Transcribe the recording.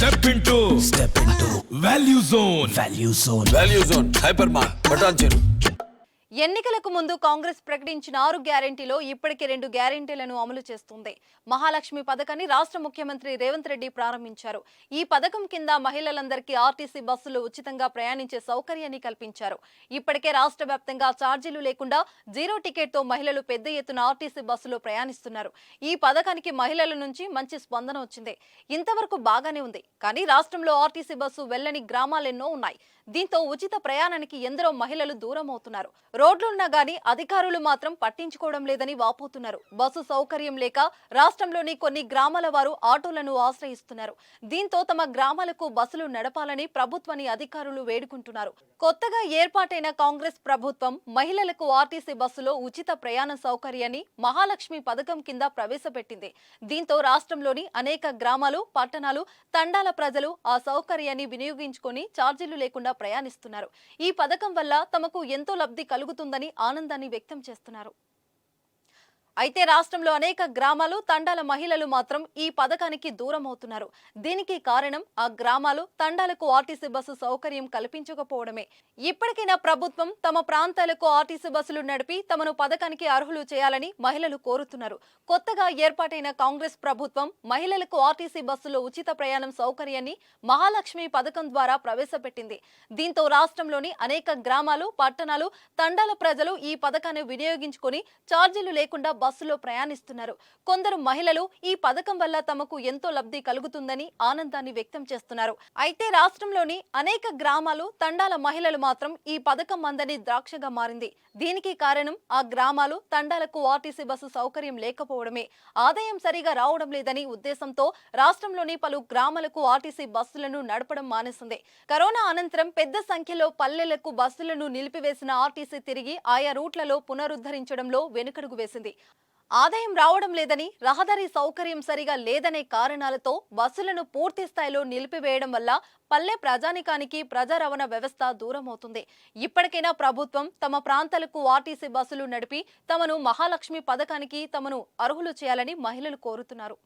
Step into Value Zone. Value zone hyper mart Patancheru. ఎన్నికలకు ముందు కాంగ్రెస్ ప్రకటించిన 6 గ్యారెంటీలో ఇప్పటికే 2 గ్యారెంటీలను అమలు చేస్తుంది. మహాలక్ష్మి పథకాన్ని రాష్ట్ర ముఖ్యమంత్రి రేవంత్ రెడ్డి ప్రారంభించారు. ఈ పథకం కింద మహిళలందరికీ ఆర్టీసీ బస్సులు ఉచితంగా ప్రయాణించే సౌకర్యాన్ని కల్పించారు. ఇప్పటికే రాష్ట్ర వ్యాప్తంగా ఛార్జీలు లేకుండా 0 టికెట్తో మహిళలు పెద్ద ఎత్తున ఆర్టీసీ బస్సులో ప్రయాణిస్తున్నారు. ఈ పథకానికి మహిళల నుంచి మంచి స్పందన వచ్చింది. ఇంతవరకు బాగానే ఉంది. కానీ రాష్ట్రంలో ఆర్టీసీ బస్సు వెళ్లని గ్రామాలెన్నో ఉన్నాయి. దీంతో ఉచిత ప్రయాణానికి ఎందరో మహిళలు దూరం అవుతున్నారు. రోడ్లున్నా గానీ అధికారులు మాత్రం పట్టించుకోవడం లేదని వాపోతున్నారు. బస్సు సౌకర్యం లేక రాష్ట్రంలోని కొన్ని గ్రామాల వారు ఆటోలను ఆశ్రయిస్తున్నారు. దీంతో తమ గ్రామాలకు బస్సులు నడపాలని ప్రభుత్వాన్ని అధికారులు వేడుకుంటున్నారు. కొత్తగా ఏర్పాటైన కాంగ్రెస్ ప్రభుత్వం మహిళలకు ఆర్టీసీ బస్సులో ఉచిత ప్రయాణ సౌకర్యాన్ని మహాలక్ష్మి పథకం కింద ప్రవేశపెట్టింది. దీంతో రాష్ట్రంలోని అనేక గ్రామాలు, పట్టణాలు, తండాల ప్రజలు ఆ సౌకర్యాన్ని వినియోగించుకొని ఛార్జీలు లేకుండా ప్రయాణిస్తున్నారు. ఈ పథకం వల్ల తమకు ఎంతో లబ్ధి కలుగుతుందని ఆనందాన్ని వ్యక్తం చేస్తున్నారు. అయితే రాష్ట్రంలో అనేక గ్రామాలు, తండాల మహిళలు మాత్రం ఈ పథకానికి దూరం అవుతున్నారు. దీనికి కారణం ఆ గ్రామాలు, తండాలకు ఆర్టీసీ బస్సు సౌకర్యం కల్పించకపోవడమే. ఇప్పటికైనా ప్రభుత్వం తమ ప్రాంతాలకు ఆర్టీసీ బస్సులు నడిపి తమను పథకానికి అర్హులు చేయాలని మహిళలు కోరుతున్నారు. కొత్తగా ఏర్పాటైన కాంగ్రెస్ ప్రభుత్వం మహిళలకు ఆర్టీసీ బస్సులో ఉచిత ప్రయాణం సౌకర్యాన్ని మహాలక్ష్మి పథకం ద్వారా ప్రవేశపెట్టింది. దీంతో రాష్ట్రంలోని అనేక గ్రామాలు, పట్టణాలు, తండాల ప్రజలు ఈ పథకాన్ని వినియోగించుకొని ఛార్జీలు లేకుండా బస్సులో ప్రయాణిస్తున్నారు. కొందరు మహిళలు ఈ పథకం వల్ల తమకు ఎంతో లబ్ధి కలుగుతుందని ఆనందాన్ని వ్యక్తం చేస్తున్నారు. అయితే రాష్ట్రంలోని అనేక గ్రామాలు, తండాల మహిళలు మాత్రం ఈ పథకం అందని ద్రాక్షగా మారింది. దీనికి కారణం ఆ గ్రామాలు, తండాలకు ఆర్టీసీ బస్సు సౌకర్యం లేకపోవడమే. ఆదాయం సరిగా రావడం లేదని ఉద్దేశంతో రాష్ట్రంలోని పలు గ్రామాలకు ఆర్టీసీ బస్సులను నడపడం మానేసింది. కరోనా అనంతరం పెద్ద సంఖ్యలో పల్లెలకు బస్సులను నిలిపివేసిన ఆర్టీసీ తిరిగి ఆయా రూట్లలో పునరుద్ధరించడంలో వెనుకడుగు వేసింది. ఆదాయం రావడం లేదని, రహదారి సౌకర్యం సరిగా లేదనే కారణాలతో బస్సులను పూర్తి స్థాయిలో నిలిపివేయడం వల్ల పల్లె ప్రజానికానికి ప్రజా రవాణా వ్యవస్థ దూరం అవుతుంది. ఇప్పటికైనా ప్రభుత్వం తమ ప్రాంతాలకు ఆర్టీసీ బస్సులు నడిపి తమను మహాలక్ష్మి పథకానికి తమను అర్హులు చేయాలని మహిళలు కోరుతున్నారు.